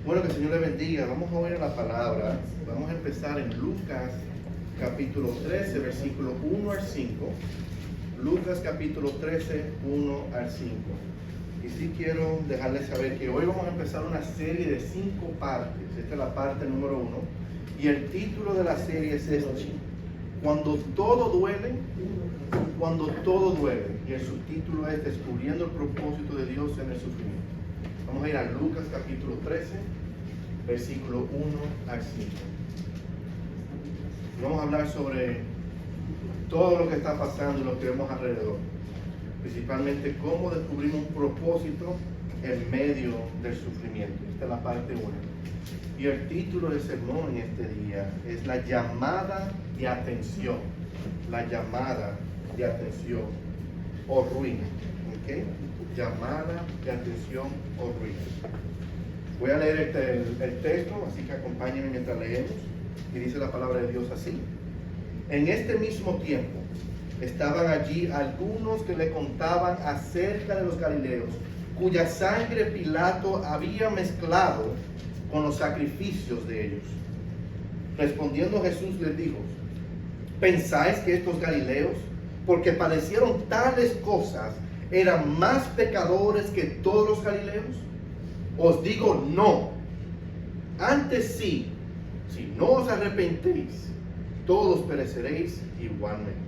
Bueno, que el Señor le bendiga. Vamos a oír la palabra. Vamos a empezar en Lucas capítulo 13, versículo 1 al 5. Lucas capítulo 13, 1 al 5. Y sí quiero dejarles saber que hoy vamos a empezar una serie de 5 partes. Esta es la parte número 1. Y el título de la serie es este: Cuando todo duele, cuando todo duele. Y el subtítulo es Descubriendo el propósito de Dios en el sufrimiento. Vamos a ir a Lucas capítulo 13, versículo 1 al 5. Vamos a hablar sobre todo lo que está pasando y lo que vemos alrededor. Principalmente cómo descubrimos un propósito en medio del sufrimiento. Esta es la parte 1. Y el título del sermón en este día es La llamada de atención. La llamada de atención o ruina. ¿Okay? Llamada de atención o ruina. Voy a leer el texto, así que acompáñenme mientras leemos. Y dice la palabra de Dios así: En este mismo tiempo estaban allí algunos que le contaban acerca de los galileos, cuya sangre Pilato había mezclado con los sacrificios de ellos. Respondiendo Jesús les dijo: ¿Pensáis que estos galileos, porque padecieron tales cosas, eran más pecadores que todos los galileos? Os digo no. Antes sí, si no os arrepentéis, todos pereceréis igualmente.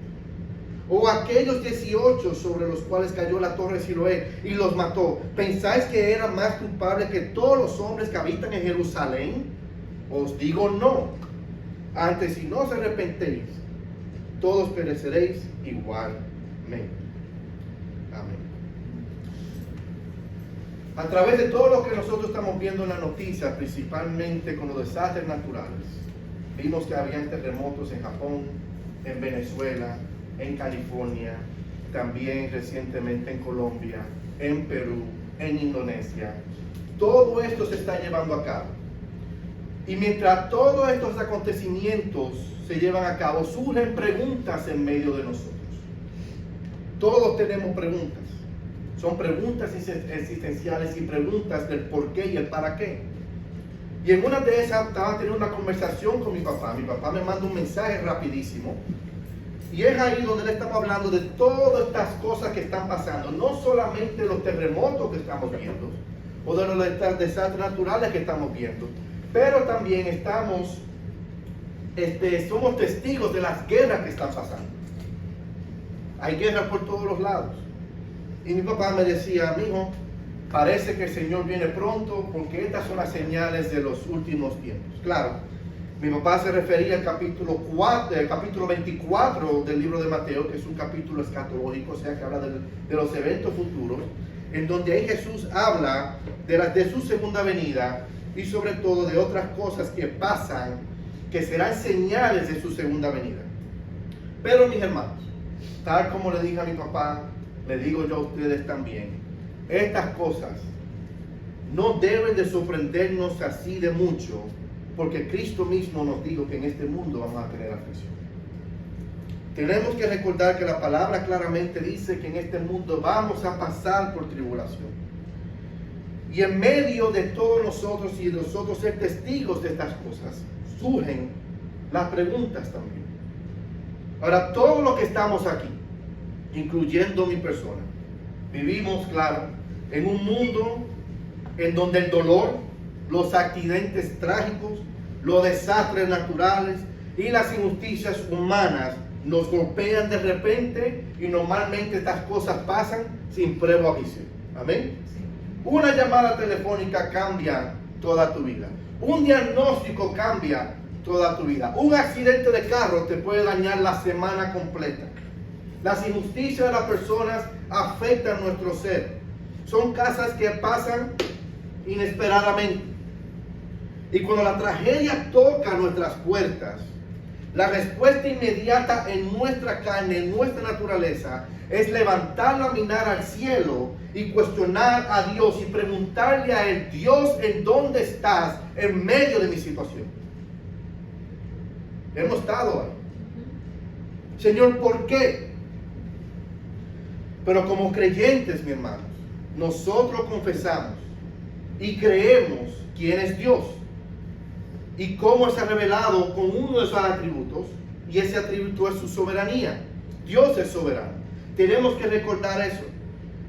O aquellos 18 sobre los cuales cayó la torre de Siloé y los mató, ¿pensáis que eran más culpables que todos los hombres que habitan en Jerusalén? Os digo no. Antes, si no os arrepentéis, todos pereceréis igualmente. Amén. A través de todo lo que nosotros estamos viendo en la noticia, principalmente con los desastres naturales, vimos que habían terremotos en Japón, en Venezuela, en California, también recientemente en Colombia, en Perú, en Indonesia. Todo esto se está llevando a cabo. Y mientras todos estos acontecimientos se llevan a cabo, surgen preguntas en medio de nosotros. Todos tenemos preguntas. Son preguntas existenciales y preguntas del por qué y el para qué. Y en una de esas estaba teniendo una conversación con mi papá. Mi papá me manda un mensaje rapidísimo. Y es ahí donde le estamos hablando de todas estas cosas que están pasando. No solamente los terremotos que estamos viendo, o de los desastres naturales que estamos viendo, pero también somos testigos de las guerras que están pasando. Hay guerras por todos los lados. Y mi papá me decía: mijo, parece que el Señor viene pronto, porque estas son las señales de los últimos tiempos. Claro, mi papá se refería al capítulo 24 del libro de Mateo, que es un capítulo escatológico, o sea que habla de los eventos futuros, en donde ahí Jesús habla de su segunda venida y sobre todo de otras cosas que pasan, que serán señales de su segunda venida. Pero mis hermanos, tal como le dije a mi papá, le digo yo a ustedes también, estas cosas no deben de sorprendernos así de mucho, porque Cristo mismo nos dijo que en este mundo vamos a tener aflicción. Tenemos que recordar que la palabra claramente dice que en este mundo vamos a pasar por tribulación. Y en medio de todos nosotros y de nosotros ser testigos de estas cosas, surgen las preguntas también. Ahora, todos los que estamos aquí, incluyendo mi persona, vivimos, claro, en un mundo en donde el dolor, los accidentes trágicos, los desastres naturales y las injusticias humanas nos golpean de repente, y normalmente estas cosas pasan sin previo aviso. Amén. Una llamada telefónica cambia toda tu vida. Un diagnóstico cambia toda tu vida. Un accidente de carro te puede dañar la semana completa. Las injusticias de las personas afectan nuestro ser. Son cosas que pasan inesperadamente. Y cuando la tragedia toca nuestras puertas, la respuesta inmediata en nuestra carne, en nuestra naturaleza, es levantar la mirada al cielo y cuestionar a Dios y preguntarle a Él: Dios, ¿en dónde estás en medio de mi situación? Hemos estado ahí. Señor, ¿por qué? Pero como creyentes, mi hermanos, nosotros confesamos y creemos quién es Dios y cómo se ha revelado con uno de sus atributos, y ese atributo es su soberanía. Dios es soberano. Tenemos que recordar eso.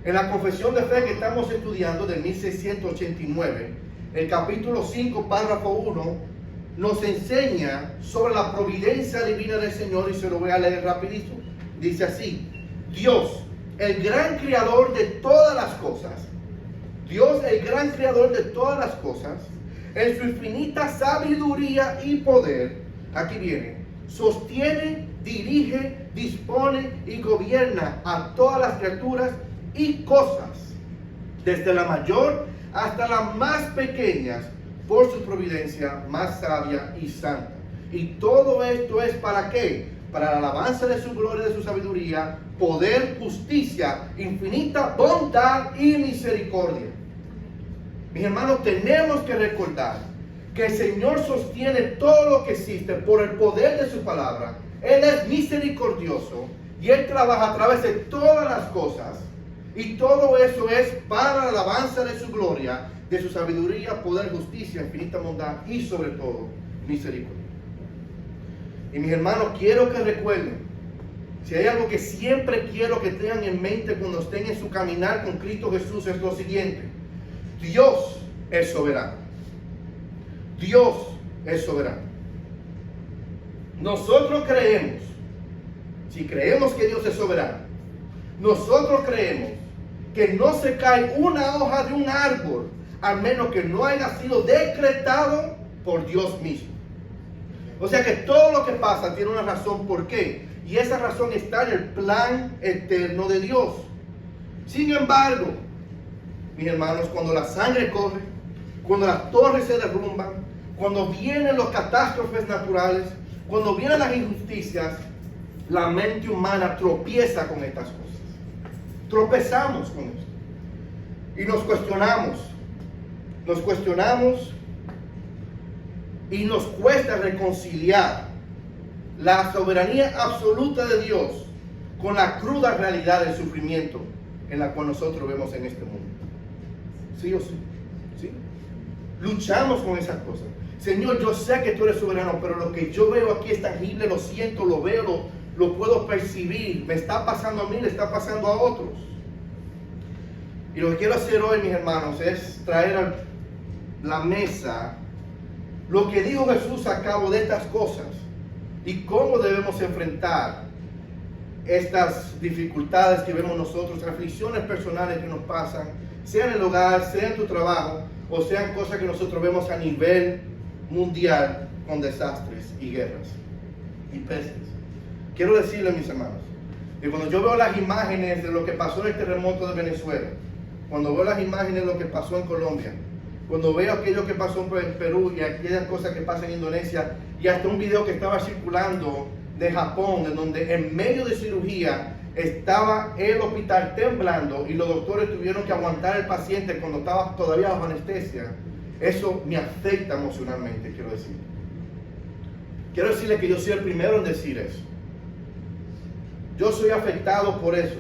En la confesión de fe que estamos estudiando de 1689, el capítulo 5, párrafo 1, nos enseña sobre la providencia divina del Señor, y se lo voy a leer rapidito. Dice así: Dios, el gran creador de todas las cosas, Dios, el gran creador de todas las cosas, en su infinita sabiduría y poder, aquí viene, sostiene, dirige, dispone y gobierna a todas las criaturas y cosas, desde la mayor hasta las más pequeñas, por su providencia más sabia y santa. Y todo esto es ¿para qué? Para la alabanza de su gloria y de su sabiduría, poder, justicia, infinita bondad y misericordia. Mis hermanos, tenemos que recordar que el Señor sostiene todo lo que existe por el poder de su palabra. Él es misericordioso y Él trabaja a través de todas las cosas. Y todo eso es para la alabanza de su gloria, de su sabiduría, poder, justicia, infinita bondad y sobre todo misericordia. Y mis hermanos, quiero que recuerden, si hay algo que siempre quiero que tengan en mente cuando estén en su caminar con Cristo Jesús, es lo siguiente: Dios es soberano. Dios es soberano. Nosotros creemos, si creemos que Dios es soberano, nosotros creemos que no se cae una hoja de un árbol al menos que no haya sido decretado por Dios mismo. O sea que todo lo que pasa tiene una razón por qué, y esa razón está en el plan eterno de Dios. Sin embargo, mis hermanos, cuando la sangre corre, cuando las torres se derrumban, cuando vienen las catástrofes naturales, cuando vienen las injusticias, la mente humana tropieza con estas cosas. Tropezamos con esto y nos cuestionamos y nos cuesta reconciliar la soberanía absoluta de Dios con la cruda realidad del sufrimiento en la cual nosotros vemos en este mundo. ¿Sí o sí? ¿Sí? Luchamos con esas cosas. Señor, yo sé que tú eres soberano, pero lo que yo veo aquí es tangible, lo siento, lo veo, lo puedo percibir. Me está pasando a mí, le está pasando a otros. Y lo que quiero hacer hoy, mis hermanos, es traer a la mesa lo que dijo Jesús a cabo de estas cosas y cómo debemos enfrentar estas dificultades que vemos nosotros, aflicciones personales que nos pasan, sea en el hogar, sea en tu trabajo, o sean cosas que nosotros vemos a nivel mundial con desastres y guerras y pestes. Quiero decirles, mis hermanos, que cuando yo veo las imágenes de lo que pasó en el terremoto de Venezuela, cuando veo las imágenes de lo que pasó en Colombia, cuando veo aquello que pasó en Perú y aquellas cosas que pasan en Indonesia, y hasta un video que estaba circulando de Japón, en donde en medio de cirugía estaba el hospital temblando y los doctores tuvieron que aguantar al paciente cuando estaba todavía bajo anestesia, eso me afecta emocionalmente, quiero decir. Quiero decirle que yo soy el primero en decir eso. Yo soy afectado por eso.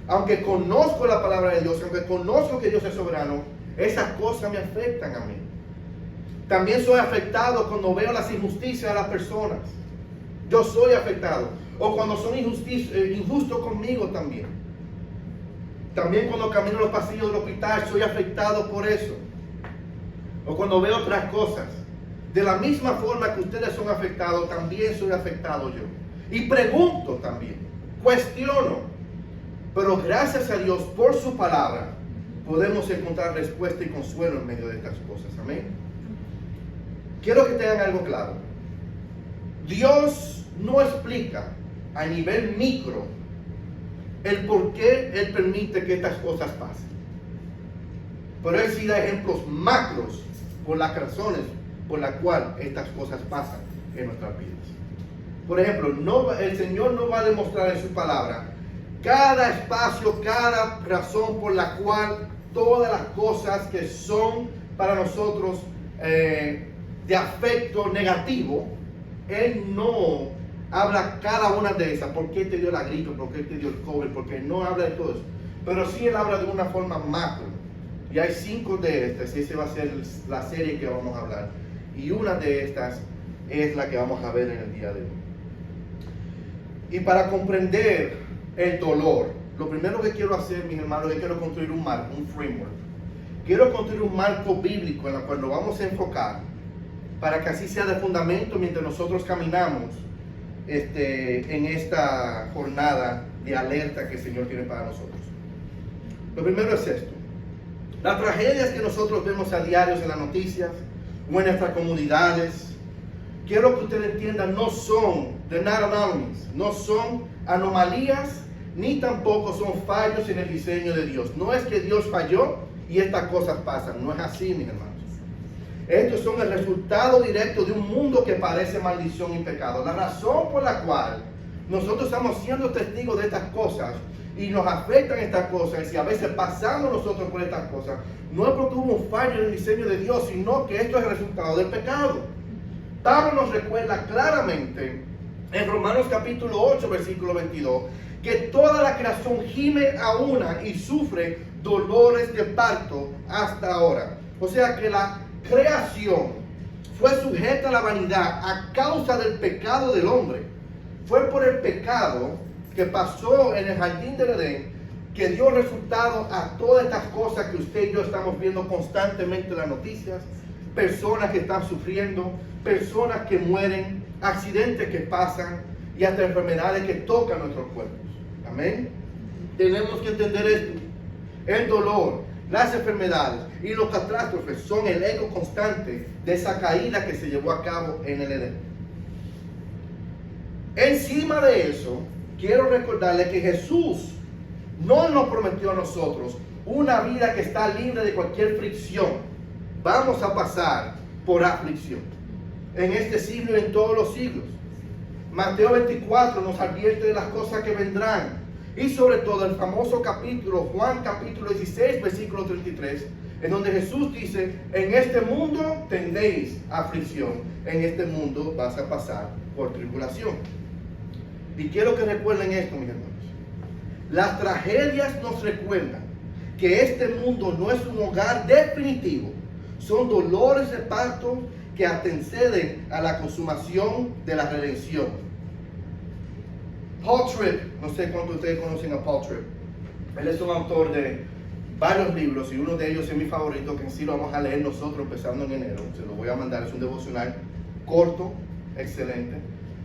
Aunque conozco la palabra de Dios, aunque conozco que Dios es soberano, esas cosas me afectan a mí. También soy afectado cuando veo las injusticias de las personas. Yo soy afectado. O cuando son injustos conmigo también. También cuando camino los pasillos del hospital soy afectado por eso. O cuando veo otras cosas. De la misma forma que ustedes son afectados, también soy afectado yo. Y pregunto también. Cuestiono. Pero gracias a Dios por su palabra podemos encontrar respuesta y consuelo en medio de estas cosas. Amén. Quiero que tengan algo claro. Dios no explica a nivel micro el por qué Él permite que estas cosas pasen. Pero Él sí da ejemplos macros por las razones por las cuales estas cosas pasan en nuestras vidas. Por ejemplo, el Señor no va a demostrar en su palabra cada espacio, cada razón por la cual todas las cosas que son para nosotros de afecto negativo, Él no habla cada una de esas. ¿Por qué te dio la gripe? ¿Por qué te dio el COVID? Porque no habla de todo eso. Pero sí Él habla de una forma macro. Y hay 5 de estas, y esa va a ser la serie que vamos a hablar. Y una de estas es la que vamos a ver en el día de hoy. Y para comprender el dolor, lo primero que quiero hacer, mis hermanos, es que quiero construir un marco, un framework. Quiero construir un marco bíblico en el cual nos vamos a enfocar para que así sea de fundamento mientras nosotros caminamos en esta jornada de alerta que el Señor tiene para nosotros. Lo primero es esto. Las tragedias que nosotros vemos a diario en las noticias o en nuestras comunidades, quiero que ustedes entiendan, no son, they're not anomalies, no son anomalías, ni tampoco son fallos en el diseño de Dios. No es que Dios falló y estas cosas pasan, no es así, mis hermanos. Estos son el resultado directo de un mundo que parece maldición y pecado. La razón por la cual nosotros estamos siendo testigos de estas cosas y nos afectan estas cosas, y a veces pasamos nosotros por estas cosas, no es porque hubo un fallo en el diseño de Dios, sino que esto es el resultado del pecado. Pablo nos recuerda claramente en Romanos capítulo 8, versículo 22, que toda la creación gime a una y sufre dolores de parto hasta ahora. O sea que la creación fue sujeta a la vanidad a causa del pecado del hombre. Fue por el pecado que pasó en el jardín del Edén que dio resultado a todas estas cosas que usted y yo estamos viendo constantemente en las noticias. Personas que están sufriendo, personas que mueren, accidentes que pasan y hasta enfermedades que tocan nuestros cuerpos. Amén. Tenemos que entender esto. El dolor, las enfermedades y los catástrofes son el eco constante de esa caída que se llevó a cabo en el Edén. Encima de eso, quiero recordarle que Jesús no nos prometió a nosotros una vida que está libre de cualquier fricción. Vamos a pasar por aflicción en este siglo y en todos los siglos. Mateo 24 nos advierte de las cosas que vendrán. Y sobre todo el famoso capítulo, Juan capítulo 16, versículo 33, en donde Jesús dice, en este mundo tendréis aflicción, en este mundo vas a pasar por tribulación. Y quiero que recuerden esto, mis hermanos. Las tragedias nos recuerdan que este mundo no es un hogar definitivo. Son dolores de parto que anteceden a la consumación de la redención. Paul Tripp, no sé cuántos de ustedes conocen a Paul Tripp. Él es un autor de varios libros y uno de ellos es mi favorito, que en sí lo vamos a leer nosotros empezando en enero. Se lo voy a mandar, es un devocional corto, excelente.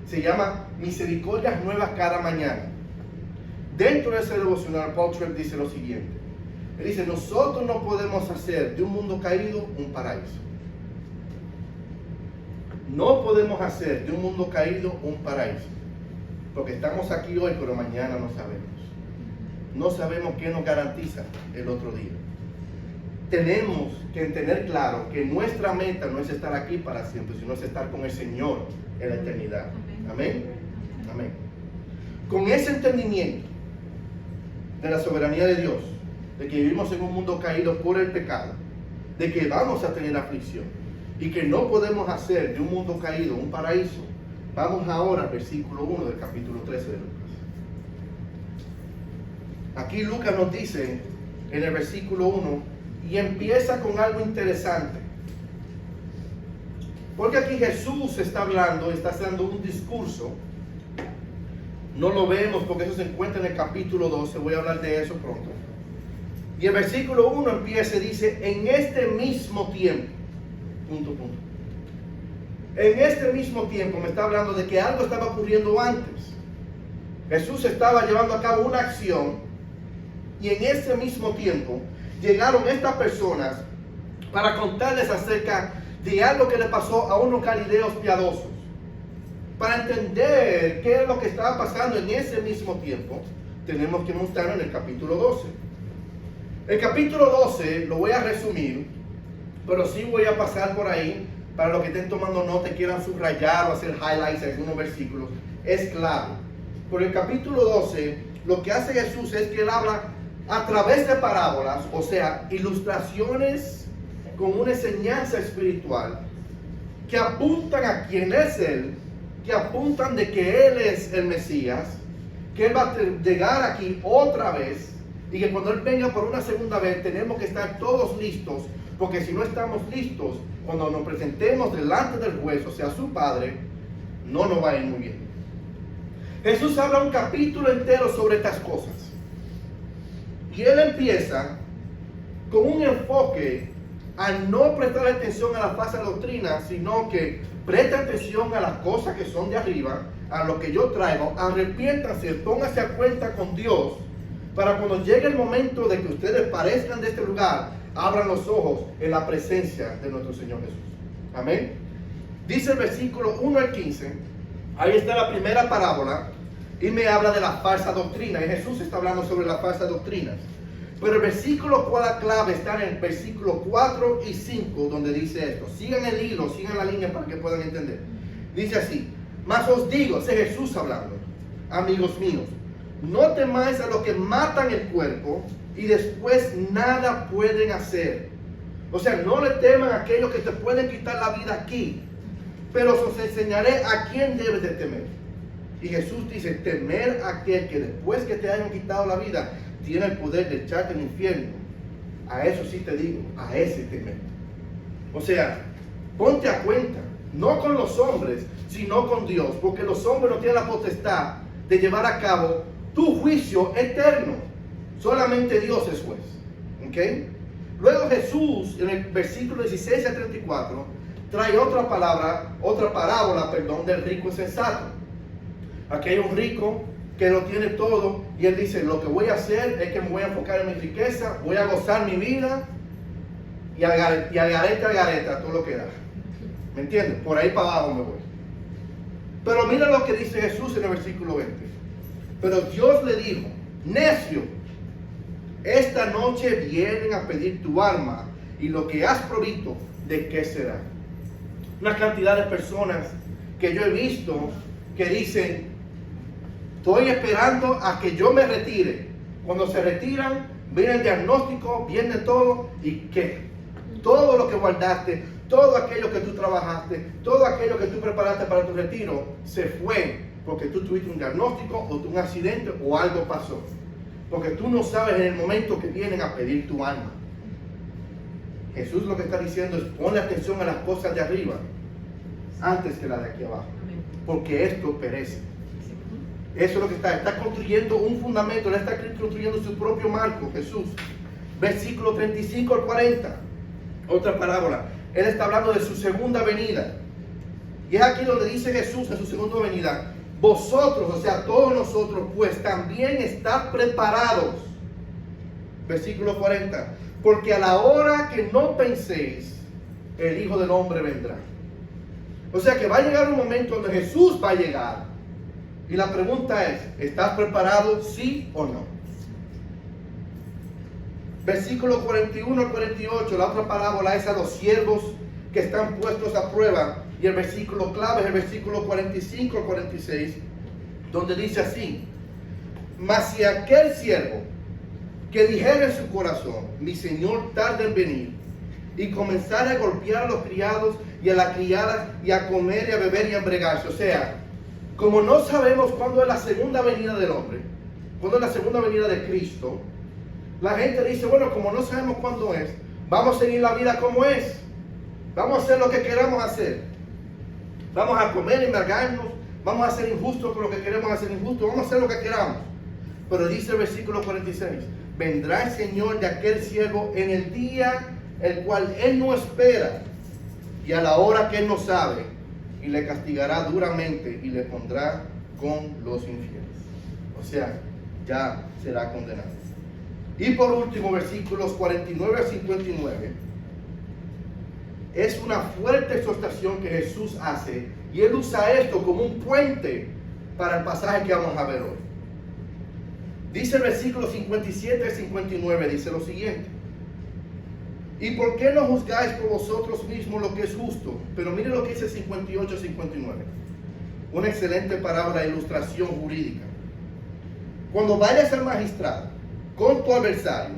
Se llama Misericordias Nuevas Cada Mañana. Dentro de ese devocional, Paul Tripp dice lo siguiente. Él dice, nosotros no podemos hacer de un mundo caído un paraíso. No podemos hacer de un mundo caído un paraíso. Porque estamos aquí hoy, pero mañana no sabemos. No sabemos qué nos garantiza el otro día. Tenemos que tener claro que nuestra meta no es estar aquí para siempre, sino es estar con el Señor en la eternidad. Amén. Amén. Con ese entendimiento de la soberanía de Dios, de que vivimos en un mundo caído por el pecado, de que vamos a tener aflicción y que no podemos hacer de un mundo caído un paraíso, vamos ahora al versículo 1 del capítulo 13 de Lucas. Aquí Lucas nos dice en el versículo 1 y empieza con algo interesante. Porque aquí Jesús está hablando, está haciendo un discurso. No lo vemos porque eso se encuentra en el capítulo 12, voy a hablar de eso pronto. Y el versículo 1 empieza y dice, en este mismo tiempo, punto. En este mismo tiempo me está hablando de que algo estaba ocurriendo antes. Jesús estaba llevando a cabo una acción y en ese mismo tiempo llegaron estas personas para contarles acerca de algo que le pasó a unos galileos piadosos. Para entender qué es lo que estaba pasando en ese mismo tiempo, tenemos que mostrarlo en el capítulo 12. El capítulo 12 lo voy a resumir, pero sí voy a pasar por ahí para los que estén tomando nota y quieran subrayar o hacer highlights en algunos versículos. Es clave. Por el capítulo 12, lo que hace Jesús es que Él habla a través de parábolas, o sea, ilustraciones con una enseñanza espiritual que apuntan a quién es Él, que apuntan de que Él es el Mesías, que Él va a llegar aquí otra vez y que cuando Él venga por una segunda vez tenemos que estar todos listos, porque si no estamos listos, cuando nos presentemos delante del juez, o sea, su Padre, no nos va a ir muy bien. Jesús habla un capítulo entero sobre estas cosas. Y Él empieza con un enfoque a no prestar atención a la falsa doctrina, sino que presta atención a las cosas que son de arriba, a lo que yo traigo. Arrepiéntanse, pónganse a cuenta con Dios, para cuando llegue el momento de que ustedes parezcan de este lugar, abran los ojos en la presencia de nuestro Señor Jesús. Amén. Dice el versículo 1 al 15, ahí está la primera parábola, y me habla de la falsa doctrina, y Jesús está hablando sobre las falsas doctrinas. Pero el versículo clave está en el versículo 4 y 5, donde dice esto. Sigan el hilo, sigan la línea para que puedan entender. Dice así: mas os digo, es Jesús hablando, amigos míos, no temáis a los que matan el cuerpo y después nada pueden hacer. O sea, no le teman a aquellos que te pueden quitar la vida aquí, pero os enseñaré a quién debes de temer. Y Jesús dice: temer a aquel que después que te hayan quitado la vida tiene el poder de echarte al infierno. A eso sí te digo, a ese temer. O sea, ponte a cuenta, no con los hombres, sino con Dios, porque los hombres no tienen la potestad de llevar a cabo tu juicio eterno. Solamente Dios es juez. ¿Ok? Luego Jesús, en el versículo 16 al 34, trae otra parábola, del rico insensato. Aquí hay un rico que lo tiene todo y él dice: lo que voy a hacer es que me voy a enfocar en mi riqueza, voy a gozar mi vida y al gareta todo lo que da. ¿Me entiendes? Por ahí para abajo me voy. Pero mira lo que dice Jesús en el versículo 20. Pero Dios le dijo: necio, esta noche vienen a pedir tu alma, y lo que has provisto, ¿de qué será? Una cantidad de personas que yo he visto que dicen: estoy esperando a que yo me retire. Cuando se retiran, viene el diagnóstico, viene todo, y que todo lo que guardaste, todo aquello que tú trabajaste, todo aquello que tú preparaste para tu retiro, se fue porque tú tuviste un diagnóstico o un accidente o algo pasó. Porque tú no sabes en el momento que vienen a pedir tu alma. Jesús lo que está diciendo es: ponle atención a las cosas de arriba antes que las de aquí abajo, porque esto perece. Eso es lo que está construyendo un fundamento, él está construyendo su propio marco, Jesús. Versículo 35 al 40, otra parábola. Él está hablando de su segunda venida. Y es aquí donde dice Jesús en su segunda venida: vosotros, o sea, todos nosotros, pues también estad preparados. Versículo 40. Porque a la hora que no penséis, el Hijo del Hombre vendrá. O sea que va a llegar un momento donde Jesús va a llegar. Y la pregunta es: ¿estás preparado, sí o no? Versículo 41 al 48, la otra parábola es a los siervos que están puestos a prueba. Y el versículo clave es el versículo 45 al 46, donde dice así: mas si aquel siervo que dijera en su corazón: mi señor tarda en venir, y comenzara a golpear a los criados y a las criadas, y a comer y a beber y a embriagarse. O sea, como no sabemos cuándo es la segunda venida del hombre, cuándo es la segunda venida de Cristo, la gente dice: bueno, como no sabemos cuándo es, vamos a seguir la vida como es, vamos a hacer lo que queramos hacer, vamos a comer y embriagarnos, vamos a ser injustos con lo que queremos hacer injusto, vamos a hacer lo que queramos. Pero dice el versículo 46: vendrá el Señor de aquel siervo en el día el cual él no espera, y a la hora que él no sabe, y le castigará duramente y le pondrá con los infieles. O sea, ya será condenado. Y por último, versículos 49 a 59, es una fuerte exhortación que Jesús hace, y él usa esto como un puente para el pasaje que vamos a ver hoy. Dice el versículo 57 a 59, dice lo siguiente: ¿y por qué no juzgáis por vosotros mismos lo que es justo? Pero mire lo que dice 58 a 59. Una excelente palabra de ilustración jurídica. Cuando vayas al magistrado con tu adversario,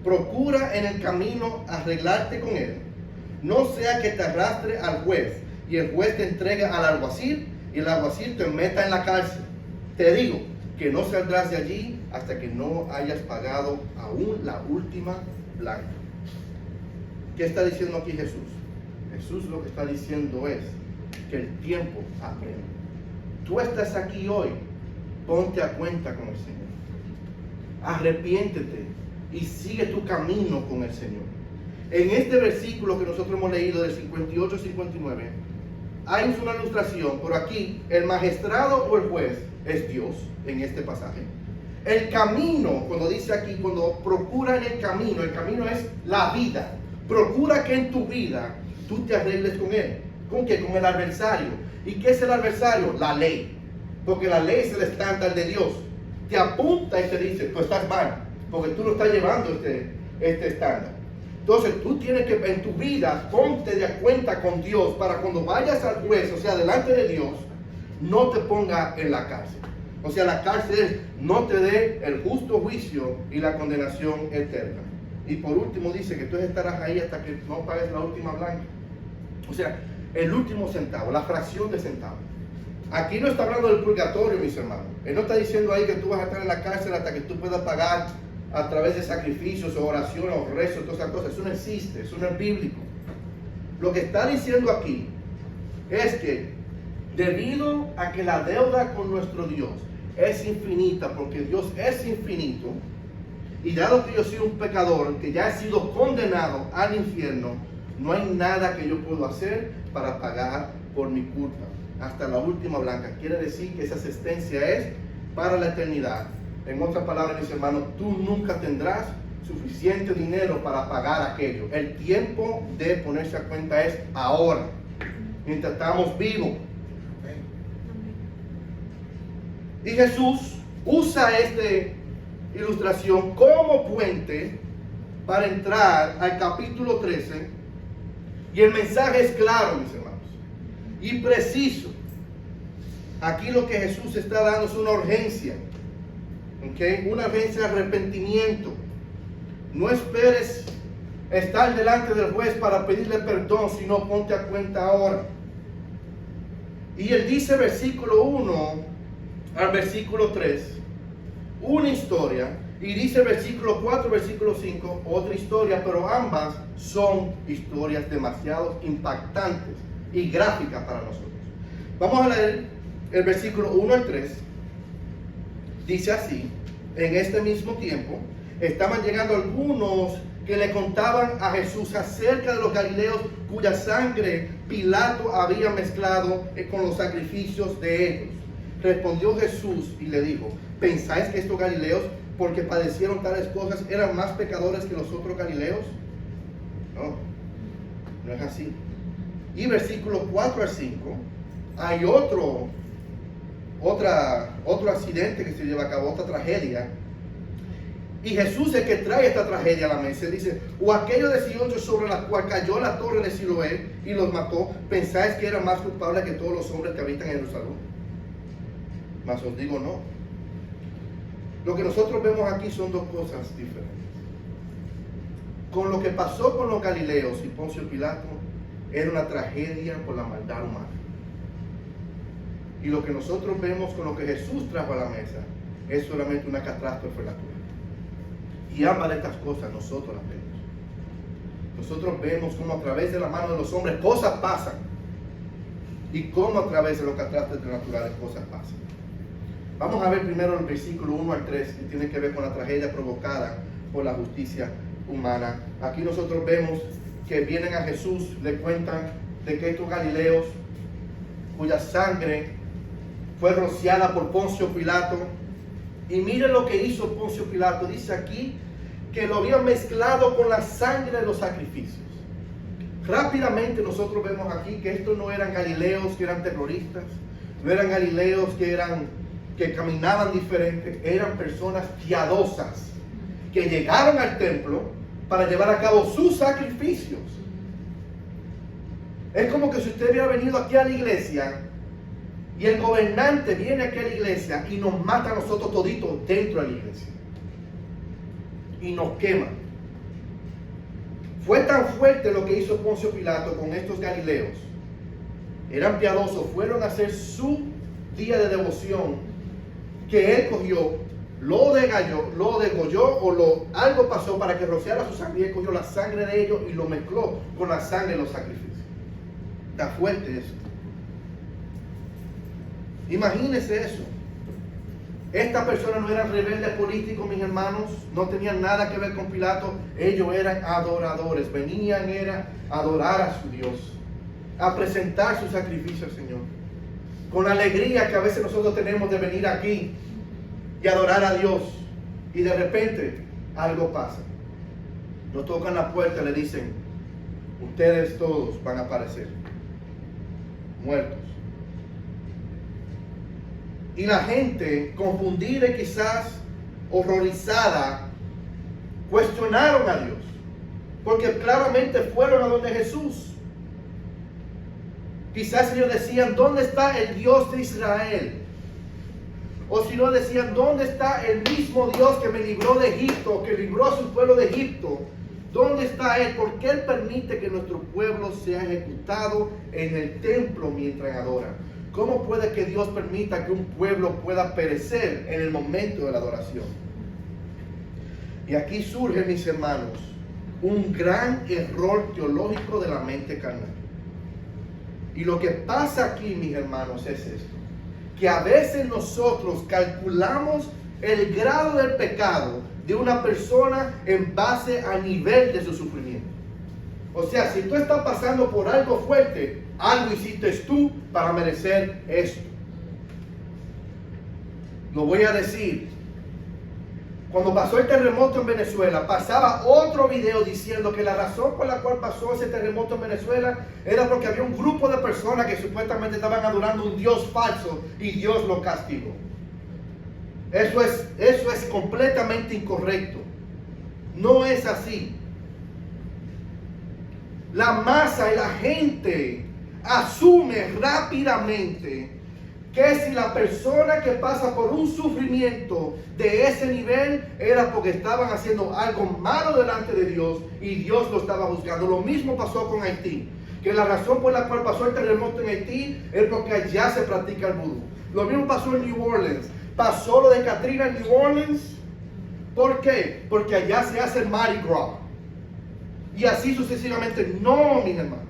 procura en el camino arreglarte con él. No sea que te arrastre al juez, y el juez te entregue al alguacil, y el alguacil te meta en la cárcel. Te digo que no saldrás de allí hasta que no hayas pagado aún la última blanca. ¿Qué está diciendo aquí Jesús? Jesús lo que está diciendo es que el tiempo apremia. Tú estás aquí hoy, ponte a cuenta con el Señor. Arrepiéntete y sigue tu camino con el Señor. En este versículo que nosotros hemos leído del 58 al 59, hay una ilustración, pero aquí el magistrado o el juez es Dios en este pasaje. El camino, cuando dice aquí, cuando procura en el camino es la vida. Procura que en tu vida tú te arregles con él. ¿Con qué? Con el adversario. ¿Y qué es el adversario? La ley. Porque la ley es el estándar de Dios. Te apunta y te dice, tú estás mal, porque tú no estás llevando este estándar. Entonces tú tienes que en tu vida ponte de cuenta con Dios para cuando vayas al juez, o sea, delante de Dios, no te ponga en la cárcel. O sea, la cárcel es no te dé el justo juicio y la condenación eterna. Y por último dice que tú estarás ahí hasta que no pagues la última blanca. O sea, el último centavo, la fracción de centavo. Aquí no está hablando del purgatorio, mis hermanos. Él no está diciendo ahí que tú vas a estar en la cárcel hasta que tú puedas pagar a través de sacrificios o oraciones o rezos, todas esas cosas. Eso no existe, eso no es bíblico. Lo que está diciendo aquí es que debido a que la deuda con nuestro Dios es infinita, porque Dios es infinito, y dado que yo soy un pecador que ya he sido condenado al infierno, no hay nada que yo pueda hacer para pagar por mi culpa hasta la última blanca. Quiere decir que esa asistencia es para la eternidad. En otras palabras, mis hermanos, tú nunca tendrás suficiente dinero para pagar aquello. El tiempo de ponerse a cuenta es ahora, mientras estamos vivos. Y Jesús usa esta ilustración como puente para entrar al capítulo 13. Y el mensaje es claro, mis hermanos, y preciso. Aquí lo que Jesús está dando es una urgencia. ¿Okay? Una urgencia de arrepentimiento. No esperes estar delante del juez para pedirle perdón, sino ponte a cuenta ahora. Y él dice versículo 1 al versículo 3, una historia, y dice versículo 4, versículo 5, otra historia, pero ambas son historias demasiado impactantes y gráficas para nosotros. Vamos a leer el versículo 1 al 3. Dice así: en este mismo tiempo estaban llegando algunos que le contaban a Jesús acerca de los galileos cuya sangre Pilato había mezclado con los sacrificios de ellos. Respondió Jesús y le dijo: ¿pensáis que estos galileos, porque padecieron tales cosas, eran más pecadores que los otros galileos? No, no es así. Y versículos 4 al 5, hay otro accidente que se lleva a cabo, otra tragedia. Y Jesús es el que trae esta tragedia a la mesa. Dice: o aquello de Sion sobre la cual cayó la torre de Siloé y los mató, ¿pensáis que era más culpable que todos los hombres que habitan en Jerusalén? Mas os digo no. Lo que nosotros vemos aquí son dos cosas diferentes. Con lo que pasó con los galileos y Poncio Pilato, era una tragedia por la maldad humana. Y lo que nosotros vemos con lo que Jesús trajo a la mesa es solamente una catástrofe natural. Y ambas de estas cosas nosotros las vemos. Nosotros vemos cómo a través de la mano de los hombres cosas pasan, y cómo a través de los catástrofes naturales cosas pasan. Vamos a ver primero el versículo 1 al 3, que tiene que ver con la tragedia provocada por la justicia humana. Aquí nosotros vemos que vienen a Jesús, le cuentan de que estos galileos, cuya sangre fue rociada por Poncio Pilato, y miren lo que hizo Poncio Pilato. Dice aquí que lo habían mezclado con la sangre de los sacrificios. Rápidamente nosotros vemos aquí que estos no eran galileos que eran terroristas, no eran galileos que caminaban diferente, eran personas piadosas que llegaron al templo para llevar a cabo sus sacrificios. Es como que si usted hubiera venido aquí a la iglesia y el gobernante viene aquí a la iglesia y nos mata a nosotros toditos dentro de la iglesia y nos quema. Fue tan fuerte lo que hizo Poncio Pilato con estos galileos. Eran piadosos, fueron a hacer su día de devoción, que él cogió, lo degolló o algo pasó para que rociara su sangre, y él cogió la sangre de ellos y lo mezcló con la sangre de los sacrificios. Está fuerte eso. Imagínense eso. Estas personas no eran rebeldes políticos, mis hermanos, no tenían nada que ver con Pilato. Ellos eran adoradores, venían a adorar a su Dios, a presentar su sacrificio al Señor, con la alegría que a veces nosotros tenemos de venir aquí y adorar a Dios, y de repente algo pasa. Nos tocan la puerta y le dicen: ustedes todos van a aparecer muertos. Y la gente, confundida y quizás horrorizada, cuestionaron a Dios, porque claramente fueron a donde Jesús. Quizás ellos decían: ¿dónde está el Dios de Israel? O si no, decían: ¿dónde está el mismo Dios que me libró de Egipto, que libró a su pueblo de Egipto? ¿Dónde está Él? ¿Por qué Él permite que nuestro pueblo sea ejecutado en el templo mientras adora? ¿Cómo puede que Dios permita que un pueblo pueda perecer en el momento de la adoración? Y aquí surge, mis hermanos, un gran error teológico de la mente carnal. Y lo que pasa aquí, mis hermanos, es esto: que a veces nosotros calculamos el grado del pecado de una persona en base al nivel de su sufrimiento. O sea, si tú estás pasando por algo fuerte, algo hiciste tú para merecer esto. Lo voy a decir. Cuando pasó el terremoto en Venezuela, pasaba otro video diciendo que la razón por la cual pasó ese terremoto en Venezuela era porque había un grupo de personas que supuestamente estaban adorando un Dios falso y Dios lo castigó. Eso es completamente incorrecto. No es así. La masa y la gente asume rápidamente que si la persona que pasa por un sufrimiento de ese nivel era porque estaban haciendo algo malo delante de Dios y Dios lo estaba juzgando. Lo mismo pasó con Haití, que la razón por la cual pasó el terremoto en Haití es porque allá se practica el vudú. Lo mismo pasó en New Orleans. Pasó lo de Katrina en New Orleans. ¿Por qué? Porque allá se hace el Mardi Gras. Y así sucesivamente. No, mis hermanos.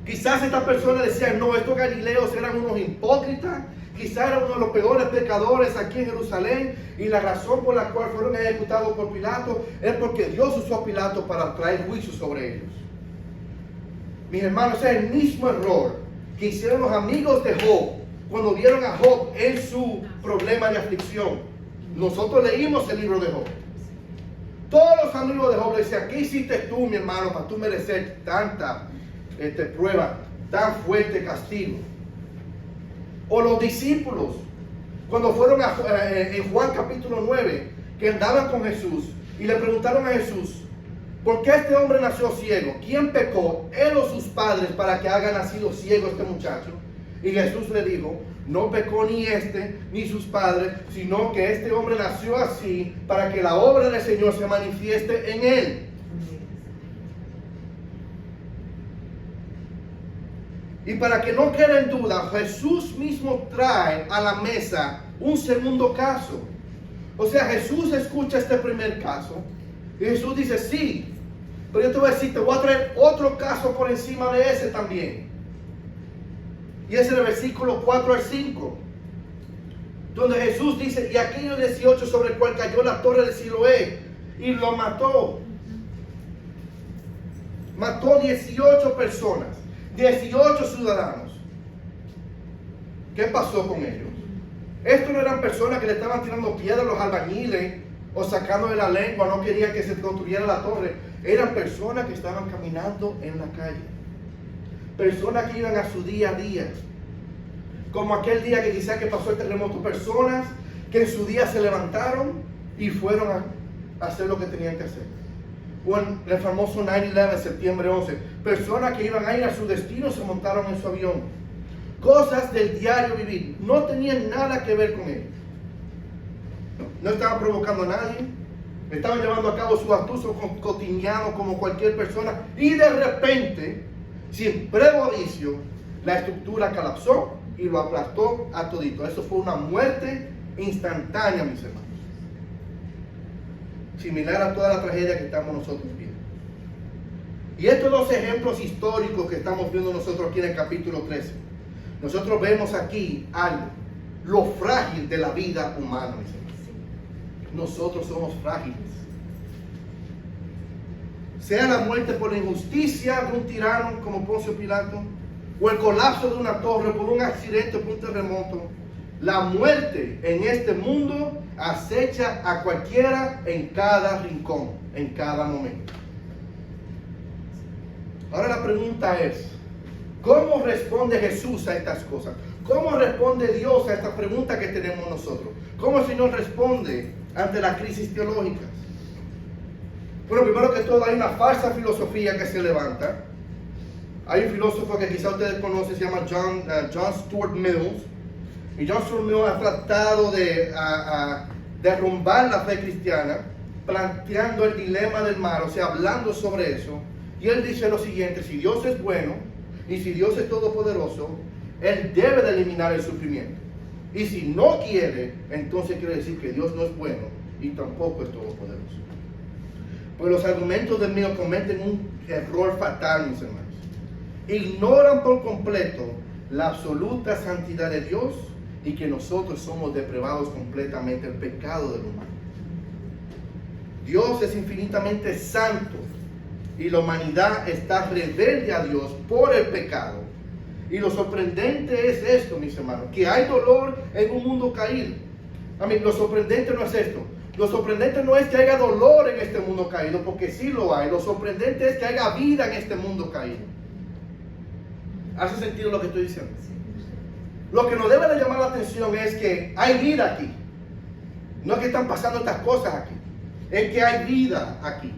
Quizás estas personas decían: no, estos galileos eran unos hipócritas, quizás eran uno de los peores pecadores aquí en Jerusalén, y la razón por la cual fueron ejecutados por Pilato es porque Dios usó a Pilato para traer juicio sobre ellos. Mis hermanos, es el mismo error que hicieron los amigos de Job cuando vieron a Job en su problema de aflicción. Nosotros leímos el libro de Job. Todos los amigos de Job le decían: ¿qué hiciste tú, mi hermano, para tú merecer tanta prueba, tan fuerte castigo? O los discípulos, cuando fueron en Juan capítulo 9, que andaban con Jesús y le preguntaron a Jesús: ¿por qué este hombre nació ciego? ¿Quién pecó, él o sus padres, para que haya nacido ciego este muchacho? Y Jesús le dijo: no pecó ni este ni sus padres, sino que este hombre nació así para que la obra del Señor se manifieste en él. Y para que no quede en duda, Jesús mismo trae a la mesa un segundo caso. O sea, Jesús escucha este primer caso y Jesús dice: sí, pero yo te voy a decir, te voy a traer otro caso por encima de ese también. Y es el versículo 4 al 5, donde Jesús dice: y aquello 18 sobre el cual cayó la torre de Siloé y lo mató. Mató 18 personas, 18 ciudadanos. ¿Qué pasó con ellos? Estos no eran personas que le estaban tirando piedras a los albañiles o sacando de la lengua, no querían que se construyera la torre. Eran personas que estaban caminando en la calle. Personas que iban a su día a día. Como aquel día que quizás que pasó el terremoto. Personas que en su día se levantaron y fueron a hacer lo que tenían que hacer. O en el famoso 9/11, septiembre 11. Personas que iban a ir a su destino, se montaron en su avión. Cosas del diario vivir. No tenían nada que ver con ellos. No estaban provocando a nadie. Estaban llevando a cabo su astuto cotidiano como cualquier persona. Y de repente, sin previo aviso, la estructura colapsó y lo aplastó a todito. Eso fue una muerte instantánea, mis hermanos. Similar a toda la tragedia que estamos nosotros viendo. Y estos dos ejemplos históricos que estamos viendo nosotros aquí en el capítulo 13, nosotros vemos aquí algo, lo frágil de la vida humana, mis hermanos. Nosotros somos frágiles. Sea la muerte por la injusticia de un tirano como Poncio Pilato, o el colapso de una torre por un accidente o por un terremoto, la muerte en este mundo acecha a cualquiera en cada rincón, en cada momento. Ahora la pregunta es, ¿cómo responde Jesús a estas cosas? ¿Cómo responde Dios a esta pregunta que tenemos nosotros? ¿Cómo el Señor responde ante las crisis teológicas? Bueno, primero que todo hay una falsa filosofía que se levanta. Hay un filósofo que quizá ustedes conocen, se llama John Stuart Mills. Y John Stuart Mills ha tratado de derrumbar la fe cristiana, planteando el dilema del mal, o sea, hablando sobre eso. Y él dice lo siguiente: si Dios es bueno y si Dios es todopoderoso, Él debe de eliminar el sufrimiento. Y si no quiere, entonces quiere decir que Dios no es bueno y tampoco es todopoderoso. Pues los argumentos de Mills cometen un error fatal, mis hermanos. Ignoran por completo la absoluta santidad de Dios y que nosotros somos depravados completamente del pecado del humano. Dios es infinitamente santo y la humanidad está rebelde a Dios por el pecado. Y lo sorprendente es esto, mis hermanos, que hay dolor en un mundo caído. Lo sorprendente no es esto. Lo sorprendente no es que haya dolor en este mundo caído, porque sí lo hay. Lo sorprendente es que haya vida en este mundo caído. ¿Hace sentido lo que estoy diciendo? Lo que nos debe de llamar la atención es que hay vida aquí. No es que están pasando estas cosas aquí. Es que hay vida aquí.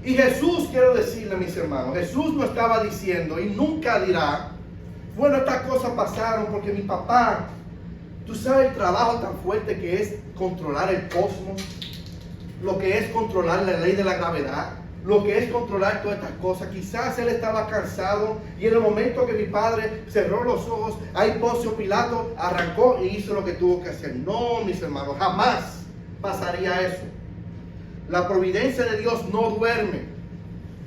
Y Jesús, quiero decirle, mis hermanos, Jesús no estaba diciendo y nunca dirá, bueno, estas cosas pasaron porque mi papá, tú sabes el trabajo tan fuerte que es controlar el cosmos, lo que es controlar la ley de la gravedad, lo que es controlar todas estas cosas. Quizás él estaba cansado y en el momento que mi padre cerró los ojos, ahí Poncio Pilato arrancó y hizo lo que tuvo que hacer. No, mis hermanos, jamás pasaría eso. La providencia de Dios no duerme.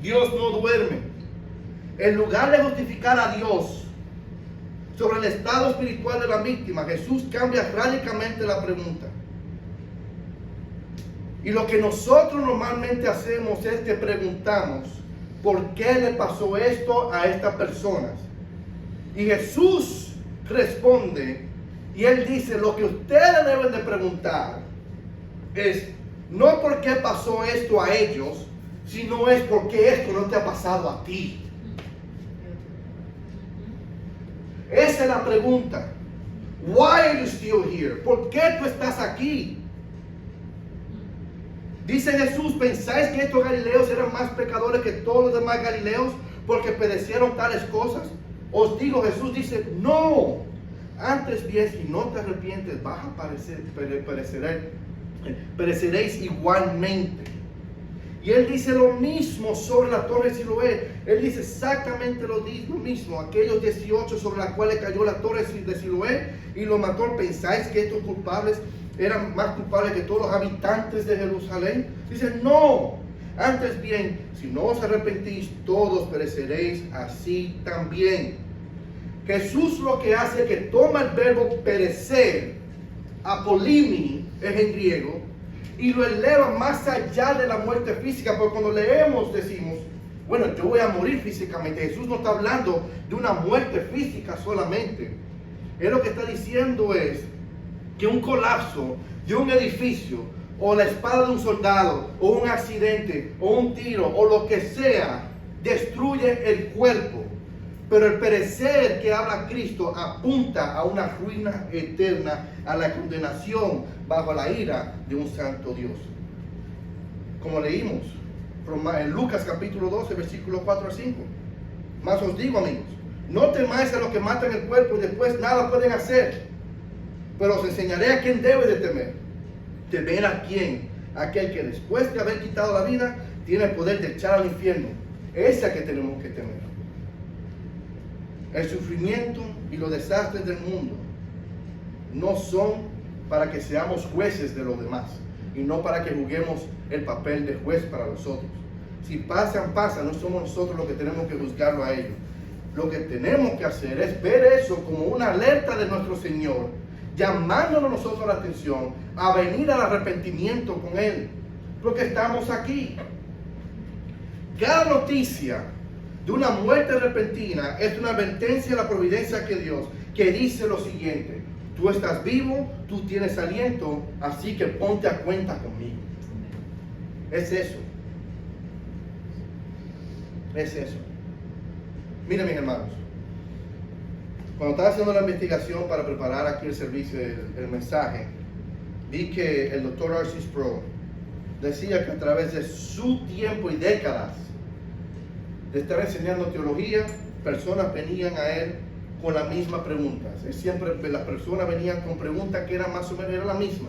Dios no duerme. En lugar de justificar a Dios sobre el estado espiritual de la víctima, Jesús cambia radicalmente la pregunta. Y lo que nosotros normalmente hacemos es que preguntamos, ¿por qué le pasó esto a estas personas? Y Jesús responde, y Él dice, lo que ustedes deben de preguntar es, no por qué pasó esto a ellos, sino es por qué esto no te ha pasado a ti. Esa es la pregunta. Why are you still here? ¿Por qué tú estás aquí? Dice Jesús, ¿pensáis que estos galileos eran más pecadores que todos los demás galileos porque padecieron tales cosas? Os digo, Jesús dice, no. Antes bien, si no te arrepientes, vas a pereceréis igualmente. Y Él dice lo mismo sobre la torre de Siloé. Él dice exactamente lo mismo. Aquellos 18 sobre los cuales cayó la torre de Siloé y lo mató. ¿Pensáis que estos culpables eran más culpables que todos los habitantes de Jerusalén? Dice, no. Antes bien, si no os arrepentís, todos pereceréis así también. Jesús lo que hace es que toma el verbo perecer, apolimi es en griego, y lo eleva más allá de la muerte física, porque cuando leemos decimos, bueno, yo voy a morir físicamente. Jesús no está hablando de una muerte física solamente. Él lo que está diciendo es que un colapso de un edificio, o la espada de un soldado, o un accidente, o un tiro, o lo que sea, destruye el cuerpo. Pero el perecer que habla Cristo apunta a una ruina eterna, a la condenación bajo la ira de un santo Dios. Como leímos en Lucas capítulo 12, versículos 4 a 5. Mas os digo, amigos, no temáis a los que matan el cuerpo y después nada pueden hacer. Pero os enseñaré a quién debe de temer. ¿Temer a quién? Aquel que después de haber quitado la vida tiene el poder de echar al infierno. Ese es el que tenemos que temer. El sufrimiento y los desastres del mundo no son para que seamos jueces de los demás y no para que juguemos el papel de juez para los otros. Si pasan, pasan, no somos nosotros los que tenemos que juzgarlo a ellos. Lo que tenemos que hacer es ver eso como una alerta de nuestro Señor, llamándonos nosotros la atención a venir al arrepentimiento con Él, porque estamos aquí. Cada noticia de una muerte repentina es una advertencia de la providencia que Dios, que dice lo siguiente: tú estás vivo, tú tienes aliento, así que ponte a cuenta conmigo. Es eso. Es eso. Miren, mis hermanos, cuando estaba haciendo la investigación para preparar aquí el servicio, el mensaje, vi que el Dr. R.C. Sproul decía que a través de su tiempo y décadas de estar enseñando teología, personas venían a él con la misma pregunta. Siempre las personas venían con preguntas que eran más o menos era la misma.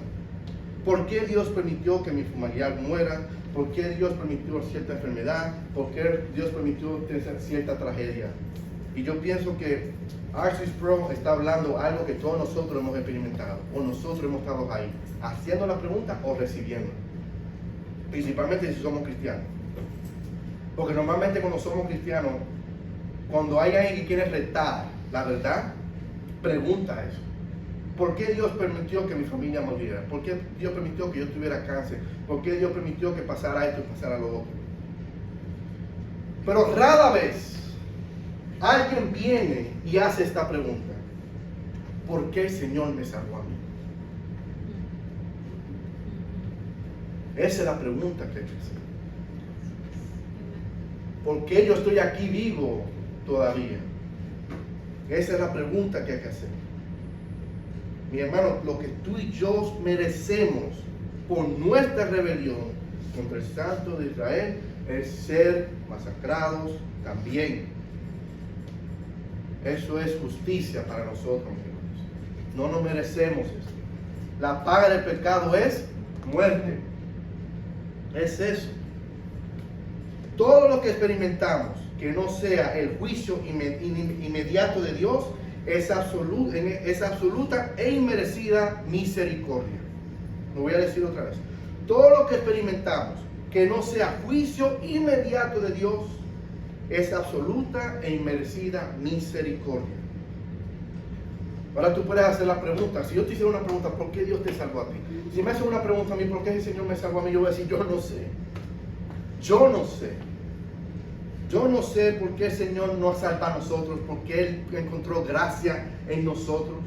¿Por qué Dios permitió que mi familiar muera? ¿Por qué Dios permitió cierta enfermedad? ¿Por qué Dios permitió cierta tragedia? Y yo pienso que R.C. Sproul está hablando algo que todos nosotros hemos experimentado, o nosotros hemos estado ahí, haciendo la pregunta o recibiendo. Principalmente si somos cristianos. Porque normalmente cuando somos cristianos, cuando hay alguien que quiere retar la verdad, pregunta eso. ¿Por qué Dios permitió que mi familia muriera? ¿Por qué Dios permitió que yo tuviera cáncer? ¿Por qué Dios permitió que pasara esto y pasara lo otro? Pero rara vez alguien viene y hace esta pregunta: ¿por qué el Señor me salvó a mí? Esa es la pregunta que hay que hacer. ¿Por qué yo estoy aquí vivo todavía? Esa es la pregunta que hay que hacer. Mi hermano, lo que tú y yo merecemos por nuestra rebelión contra el Santo de Israel es ser masacrados también. Eso es justicia para nosotros, mis hermanos. No nos merecemos eso. La paga del pecado es muerte. Es eso. Todo lo que experimentamos que no sea el juicio inmediato de Dios es absoluta e inmerecida misericordia. Lo voy a decir otra vez. Todo lo que experimentamos que no sea juicio inmediato de Dios es absoluta e inmerecida misericordia. Ahora tú puedes hacer la pregunta. Si yo te hiciera una pregunta, ¿por qué Dios te salvó a ti? Si me hace una pregunta a mí, ¿por qué el Señor me salvó a mí? Yo voy a decir, yo no sé. Yo no sé. Yo no sé por qué el Señor nos salva a nosotros, por qué Él encontró gracia en nosotros.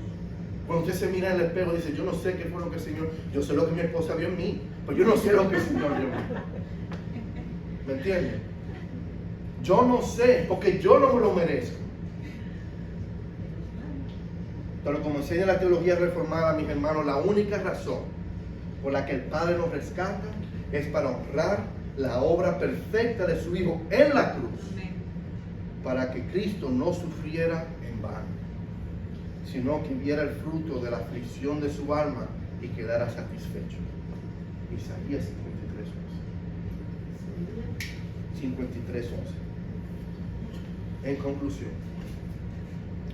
Cuando usted se mira en el espejo, dice, yo no sé qué fue lo que el Señor, yo sé lo que mi esposa vio en mí, pero yo no sé lo que el Señor vio en mí. ¿Me entiende? Yo no sé, porque yo no me lo merezco. Pero como enseña la teología reformada, mis hermanos, la única razón por la que el Padre nos rescata es para honrar la obra perfecta de su Hijo en la cruz, para que Cristo no sufriera en vano, sino que viera el fruto de la aflicción de su alma y quedara satisfecho. Isaías 53:11. En conclusión,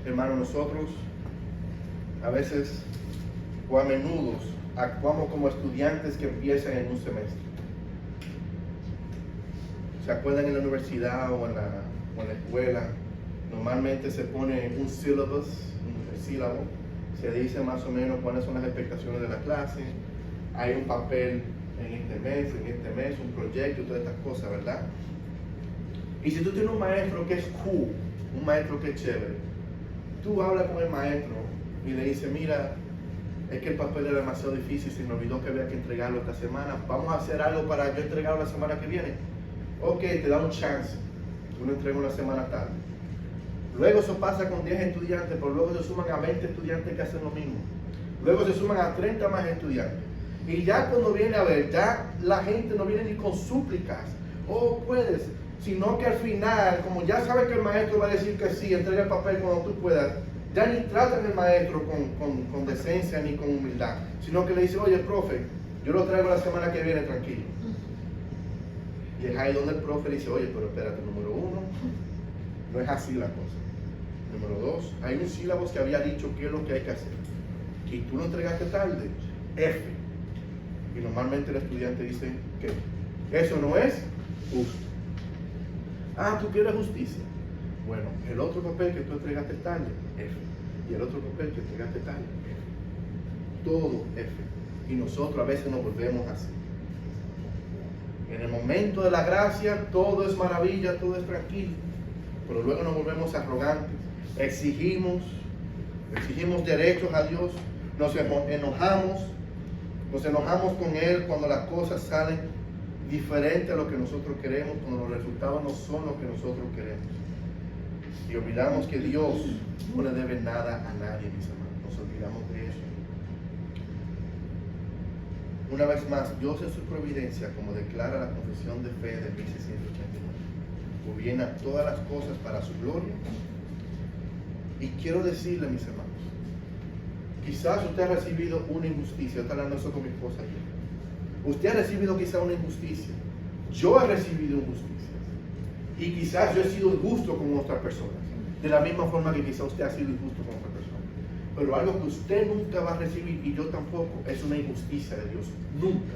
hermanos, nosotros a veces o a menudo actuamos como estudiantes que empiezan en un semestre. ¿Se acuerdan en la universidad o en la escuela? Normalmente se pone un syllabus, un sílabo, se dice más o menos cuáles son las expectaciones de la clase, hay un papel en este mes, un proyecto y todas estas cosas, ¿verdad? Y si tú tienes un maestro que es cool, un maestro que es chévere, tú hablas con el maestro y le dices, mira, es que el papel era demasiado difícil, se me olvidó que había que entregarlo esta semana, vamos a hacer algo para yo entregarlo la semana que viene. Ok, te da un chance, tú lo entregas una semana tarde. Luego eso pasa con 10 estudiantes, pero luego se suman a 20 estudiantes que hacen lo mismo. Luego se suman a 30 más estudiantes. Y ya cuando viene a ver, ya la gente no viene ni con súplicas. Oh, puedes. Sino que al final, como ya sabe que el maestro va a decir que sí, entrega el papel cuando tú puedas, ya ni tratan al maestro con decencia ni con humildad. Sino que le dice, oye, profe, yo lo traigo la semana que viene, tranquilo. Y es ahí donde el profe dice, oye, pero espérate, número uno, no es así la cosa. Número 2, hay un sílabo que había dicho qué es lo que hay que hacer. Y tú lo entregaste tarde, F. Y normalmente el estudiante dice que eso no es justo. Ah, tú quieres justicia. Bueno, el otro papel que tú entregaste tarde, F. Y el otro papel que entregaste tarde, F. Todo F. Y nosotros a veces nos volvemos así. En el momento de la gracia, todo es maravilla, todo es tranquilo. Pero luego nos volvemos arrogantes. Exigimos derechos a Dios. Nos enojamos con Él cuando las cosas salen diferentes a lo que nosotros queremos, cuando los resultados no son lo que nosotros queremos. Y olvidamos que Dios no le debe nada a nadie, mis hermanos. Nos olvidamos de eso. Una vez más, Dios en su providencia, como declara la confesión de fe de 1689, gobierna todas las cosas para su gloria. Y quiero decirle, mis hermanos, quizás usted ha recibido una injusticia. Yo estaba hablando eso con mi esposa ayer. Usted ha recibido quizás una injusticia. Yo he recibido injusticias. Y quizás yo he sido injusto con otras personas. De la misma forma que quizás usted ha sido injusto con otras personas. Pero algo que usted nunca va a recibir, y yo tampoco, es una injusticia de Dios. Nunca.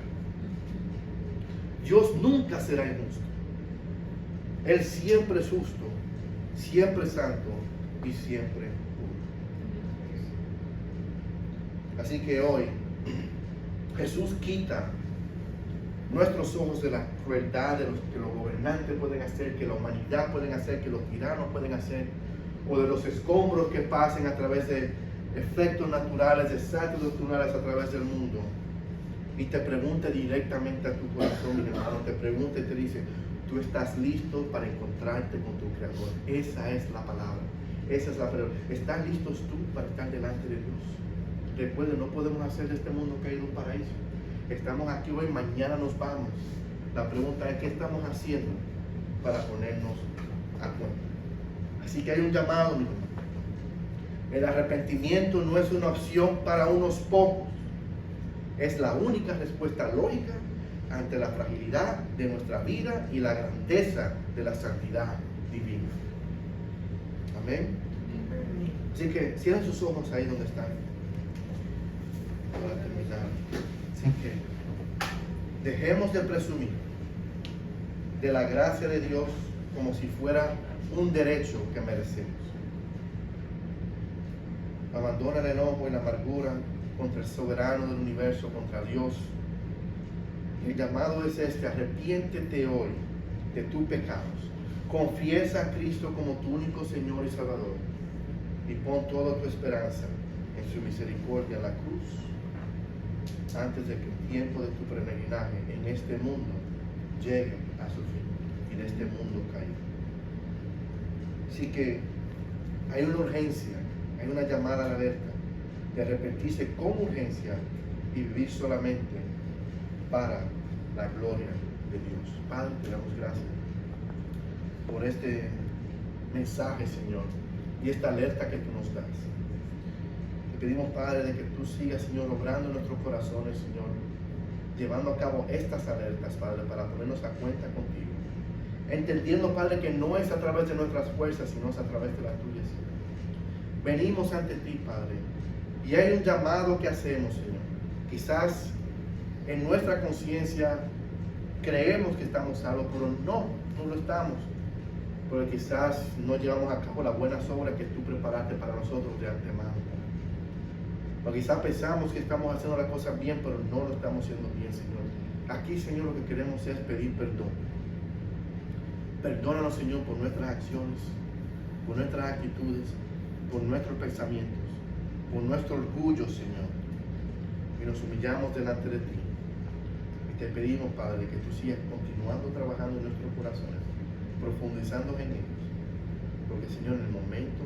Dios nunca será injusto. Él siempre es justo, siempre santo y siempre puro. Así que hoy Jesús quita nuestros ojos de la crueldad de los que los gobernantes pueden hacer, que la humanidad pueden hacer, que los tiranos pueden hacer, o de los escombros que pasen a través de efectos naturales, desastres naturales a través del mundo. Y te pregunta directamente a tu corazón, mi hermano, te pregunta y te dice: tú estás listo para encontrarte con tu Creador. Esa es la palabra. Esa es la palabra. ¿Estás listos tú para estar delante de Dios? Recuerden, no podemos hacer de este mundo caído un paraíso. Estamos aquí hoy, mañana nos vamos. La pregunta es: ¿qué estamos haciendo para ponernos a cuenta? Así que hay un llamado, mi hermano. El arrepentimiento no es una opción para unos pocos. Es la única respuesta lógica ante la fragilidad de nuestra vida y la grandeza de la santidad divina. Amén. Así que cierren sus ojos ahí donde están. Para terminar. Así que dejemos de presumir de la gracia de Dios como si fuera un derecho que merecemos. Abandona el enojo y la amargura contra el soberano del universo, contra Dios. El llamado es este: arrepiéntete hoy de tus pecados, confiesa a Cristo como tu único Señor y Salvador, y pon toda tu esperanza en su misericordia en la cruz, antes de que el tiempo de tu peregrinaje en este mundo llegue a su fin y de este mundo caiga. Así que hay una urgencia, hay una llamada a la alerta de arrepentirse con urgencia y vivir solamente para la gloria de Dios. Padre, te damos gracias por este mensaje, Señor, y esta alerta que tú nos das. Te pedimos, Padre, de que tú sigas, Señor, obrando en nuestros corazones, Señor, llevando a cabo estas alertas, Padre, para ponernos a cuenta contigo. Entendiendo, Padre, que no es a través de nuestras fuerzas, sino es a través de las tuyas, Señor. Venimos ante ti, Padre, y hay un llamado que hacemos, Señor. Quizás en nuestra conciencia creemos que estamos salvos, pero no lo estamos. Porque quizás no llevamos a cabo las buenas obras que tú preparaste para nosotros de antemano. O quizás pensamos que estamos haciendo las cosas bien, pero no lo estamos haciendo bien, Señor. Aquí, Señor, lo que queremos es pedir perdón. Perdónanos, Señor, por nuestras acciones, por nuestras actitudes, por nuestros pensamientos, por nuestro orgullo, Señor. Y nos humillamos delante de ti. Y te pedimos, Padre, que tú sigas continuando trabajando en nuestros corazones, profundizando en ellos. Porque, Señor, en el momento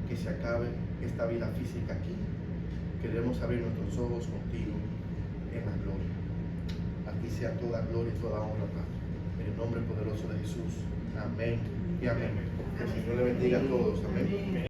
que se acabe esta vida física aquí, queremos abrir nuestros ojos contigo en la gloria. A ti sea toda gloria y toda honra, Padre. En el nombre poderoso de Jesús. Amén y amén. Que el Señor le bendiga a todos. Amén.